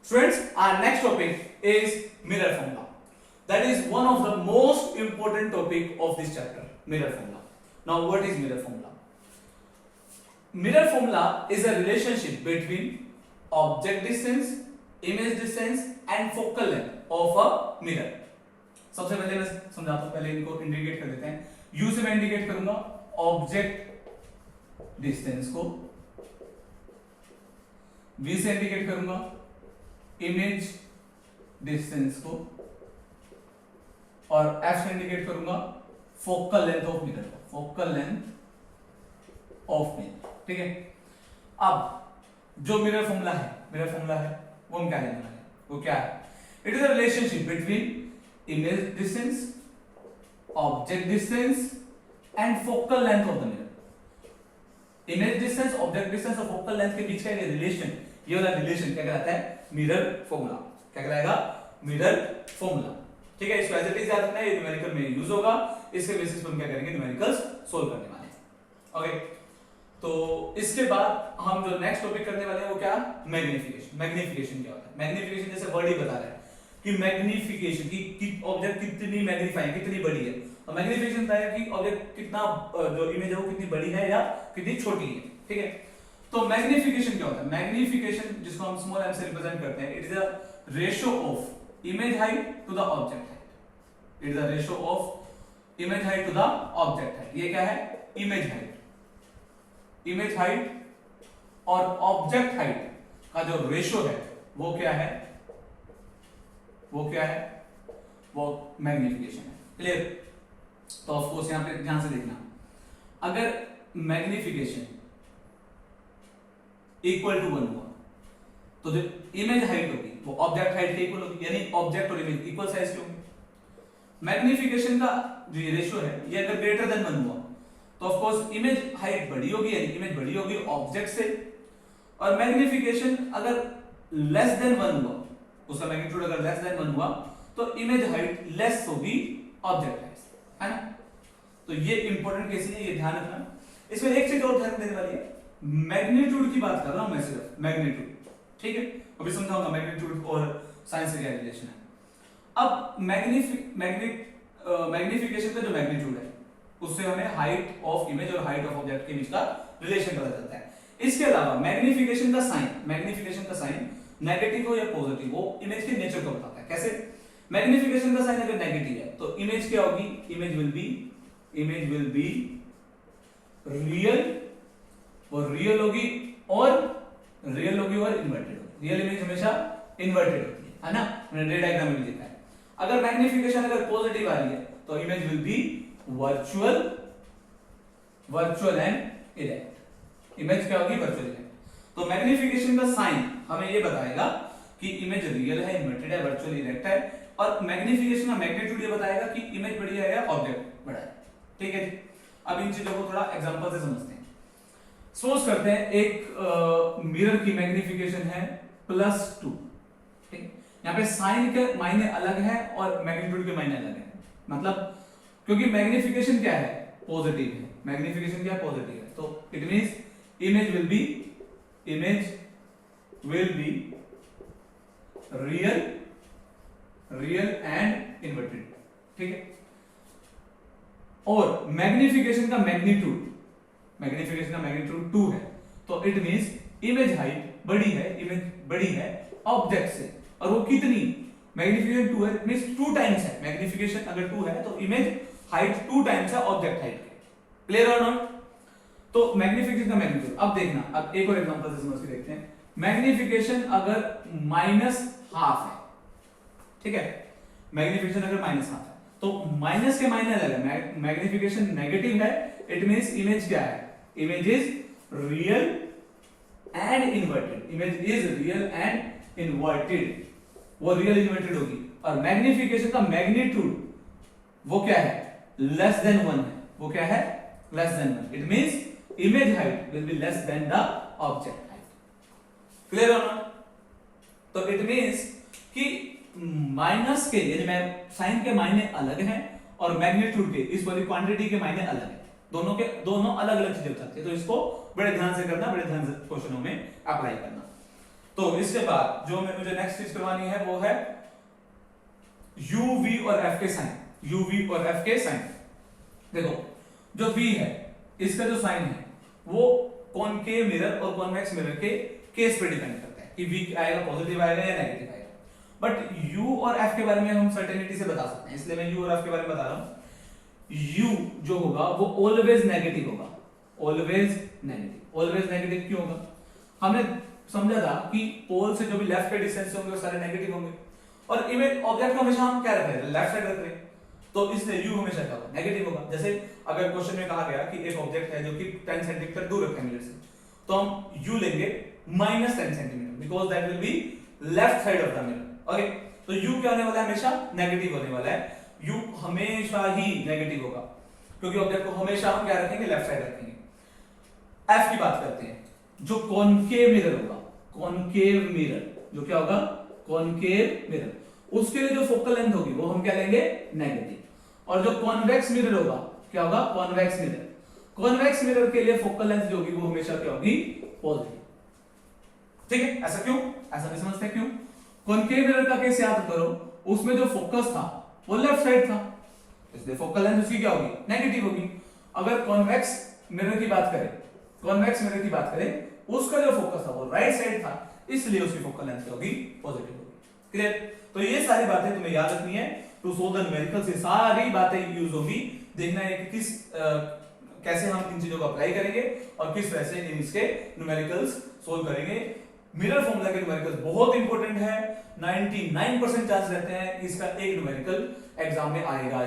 Students, our next topic is mirror formula. That is one of the most important topic of this chapter, mirror formula. Now, what is mirror formula? Mirror formula is a relationship between object distance, image distance and focal length of a mirror. सबसे पहले मैं समझाता हूं, पहले इनको indicate कर देते हैं. U से मैं इंडिकेट करूंगा ऑब्जेक्ट डिस्टेंस को, V से इंडिकेट करूंगा इमेज डिस्टेंस को और F से इंडिकेट करूंगा फोकल लेंथ ऑफ मिरर को, फोकल लेंथ ऑफ मिरर. ठीक है. अब जो मिरर फॉर्मूला है वो हम क्या लेने वाले हैं, वो क्या है? It is a relationship between image distance, object distance and focal length of the mirror. Image distance, object distance और फोकल लेंथ के बीच का रिलेशन, ये वाला रिलेशन क्या कहलाता है? Mirror formula. क्या कहलाएगा? Mirror formula. ठीक है. इसको एज इट इज याद रखना है, ये न्यूमेरिकल में यूज होगा. इसके बेसिस पर हम क्या करेंगे? न्यूमेरिकल्स सोल्व करने वाले हैं. ओके. तो इसके बाद हम जो नेक्स्ट टॉपिक करने वाले हैं वो क्या? मैग्निफिकेशन. मैग्निफिकेशन क्या होता है? मैग्निफिकेशन जैसे वर्ड ही बता रहा है कि मैग्निफिकेशन की ऑब्जेक्ट कितनी मैग्नीफाई, कितनी बड़ी है. और मैग्निफिकेशन होता है कि ऑब्जेक्ट कितना, जो इमेज है वो कितनी बड़ी है या कितनी छोटी है. ठीक है. तो मैग्निफिकेशन क्या होता है? मैग्निफिकेशन जिसको हम स्मॉल m से रिप्रेजेंट करते हैं, it is a ratio of image height to the object height. It is a ratio of image height to the object height. ये क्या है? Image height. इमेज हाइट और ऑब्जेक्ट हाइट का जो ratio है वो क्या है? वो क्या है? वो मैग्निफिकेशन है. क्लियर? तो ऑफ कोर्स यहां पे ध्यान से देखना, अगर मैग्निफिकेशन इक्वल टू 1 हुआ तो जो इमेज हाइट होगी वो ऑब्जेक्ट हाइट के इक्वल होगी, यानी ऑब्जेक्ट और इमेज इक्वल साइज के होंगे. मैग्निफिकेशन का जो ये रेशियो है, ये अगर ग्रेटर देन 1 हुआ तो ऑफ कोर्स इमेज हाइट बड़ी होगी, यानी इमेज बड़ी होगी ऑब्जेक्ट से. और मैग्निफिकेशन अगर लेस देन 1 हुआ, उसका मैग्नीट्यूड अगर लेस देन 1 हुआ तो इमेज हाइट लेस होगी ऑब्जेक्ट हाइट से, है ना. तो ये इंपॉर्टेंट केस है, ये ध्यान रखना. इसमें एक चीज और ध्यान देने वाली है, मैग्नीट्यूड की बात कर रहा हूं मैं, सिर्फ मैग्नीट्यूड. ठीक है. अभी समझाऊंगा मैग्नीट्यूड और साइंस से क्या रिलेशन है. अब मैग्निफिकेशन का जो मैग्नीट्यूड है उससे हमें हाइट ऑफ इमेज और हाइट ऑफ ऑब्जेक्ट के बीच का रिलेशन पता चलता है. इसके अलावा मैग्निफिकेशन का साइन नेगेटिव हो या पॉजिटिव हो, इमेज के नेचर को बताता है. कैसे? मैग्निफिकेशन का साइन अगर नेगेटिव है तो इमेज क्या होगी? इमेज विल बी रियल, और रियल होगी और इन्वर्टेड होगी. रियल इमेज हमेशा इन्वर्टेड होती है ना. मैंने रे डायग्राम में भी देखा है. अगर मैग्निफिकेशन अगर पॉजिटिव आ रही है तो image will be virtual and erect. Image क्या होगी? Virtual erect. तो मैग्निफिकेशन का साइन हमें ये बताएगा कि इमेज रियल है, इन्वर्टेड है, वर्चुअल इरेक्ट है. और मैग्निफिकेशन का मैग्नीट्यूड ये बताएगा कि इमेज बड़ी है या ऑब्जेक्ट बड़ा है. ठीक है जी. अब इन चीजों को थोड़ा एग्जांपल से समझते हैं. सपोज करते हैं एक मिरर की मैग्निफिकेशन है +2. ठीक. यहाँ पे साइन के मायने अलग है और मैग्नीट्यूड के मायने अलग है. मतलब क्योंकि मैग्निफिकेशन क्या है? पॉजिटिव है. मैग्निफिकेशन क्या है? पॉजिटिव है. तो it means image will be real and inverted. ठीक है. और मैग्निफिकेशन का मैग्नीट्यूड 2 है. तो इट मींस इमेज हाइट बड़ी है ऑब्जेक्ट से. और वो कितनी? मैग्निफिकेशन 2 है, इट मींस 2 टाइम्स है. मैग्निफिकेशन अगर 2 है तो इमेज हाइट 2 टाइम्स है ऑब्जेक्ट हाइट के. क्लियर और नॉट? तो मैग्निफिकेशन का मैग्नीट्यूड. अब देखना, अब एक और एग्जांपल से समझ के देखते हैं. मैग्निफिकेशन अगर -½ है, ठीक है, मैग्निफिकेशन अगर -½ है तो माइनस के मायने अलग है. मैग्निफिकेशन नेगेटिव है, इट मींस इमेज क्या है? Image is real and inverted. वो रियल इन्वर्टेड होगी. और मैग्निफिकेशन का मैग्नीट्यूड वो क्या है? लेस देन 1 है. वो क्या है? Less than 1. It means image height will be less than the object height. Clear हो ना? तो इट मींस कि माइनस के, यानी साइन के मायने अलग हैं और मैग्नीट्यूड के, इस वाली क्वांटिटी के मायने अलग है. दोनों अलग अलग चीजें बताती है. तो इसको बड़े ध्यान से करना, बड़े ध्यान से क्वेश्चनों में अप्लाई करना. तो इसके बाद जो मुझे नेक्स्ट चीज करवानी है वो है u v और f के साइन। u v और f के साइन देखो, जो v है इसका जो साइन है वो कॉनकेव मिरर और कॉन्वेक्स मिरर के केस पे डिपेंड करता है कि v आएगा पॉजिटिव आएगा या नेगेटिव आएगा। बट u और f के बारे में हम सर्टेनिटी से बता सकते हैं, इसलिए मैं u और f के बारे में बता रहा हूं। u जो होगा वो ऑलवेज नेगेटिव होगा, ऑलवेज नेगेटिव। ऑलवेज नेगेटिव क्यों होगा? हमने समझा था कि पोल से जो भी लेफ्ट के डिस्टेंस होंगे वो सारे नेगेटिव होंगे, और इमेज ऑब्जेक्ट को हमेशा हम क्या रख रहे हैं, लेफ्ट साइड रख रहे हैं, तो इसलिए u हमेशा क्या होगा, नेगेटिव होगा। जैसे अगर क्वेश्चन में कहा गया कि एक ऑब्जेक्ट है जो कि 10 सेंटीमीटर दूर रखा है मिरर से, तो हम u लेंगे -10 centimetre, because that will be left side of the mirror. Okay, तो u क्या होने वाला है, हमेशा नेगेटिव होने वाला है। u हमेशा ही नेगेटिव होगा क्योंकि ऑब्जेक्ट को हमेशा हम क्या रखेंगे, लेफ्ट साइड रखेंगे। f की बात करते हैं, जो कॉनकेव मिरर होगा, कॉनकेव मिरर जो क्या होगा, कॉनकेव मिरर, उसके लिए जो फोकल लेंथ होगी वो हम क्या लेंगे, नेगेटिव। और जो कॉन्वेक्स मिरर होगा क्या होगा, कॉन्वेक्स मिरर, कॉन्वेक्स मिरर के लिए फोकल लेंथ जो होगी वो हमेशा क्या होगी, पॉजिटिव। ठीक है, ऐसा क्यों, ऐसा नहीं समझते क्यों? कॉनकेव मिरर का केस याद करो, उसमें जो फोकस था वो लेफ्ट साइड था, इसलिए फोकल लेंथ उसकी क्या होगी, नेगेटिव होगी। अगर कॉन्वेक्स मिरर की बात करें, कॉन्वेक्स मिरर की बात करें, उसका जो फोकस था वो राइट साइड था, इसलिए उसकी फोकल लेंथ क्या होगी, पॉजिटिव होगी। क्लियर? तो ये सारी बातें तुम्हें याद रखनी है। टू सोल्व द न्यूमेरिकल्स ये सारी बातें यूज होगी। देखना है कि किस कैसे हम इन चीजों को अप्लाई करेंगे और किस तरह से इसके न्यूमेरिकल्स सोल्व करेंगे। मिरर फॉर्मूला के न्यूमेरिकल्स बहुत इंपॉर्टेंट है, 99% चांस रहते हैं कि इसका एक न्यूमेरिकल एग्जाम में आएगा।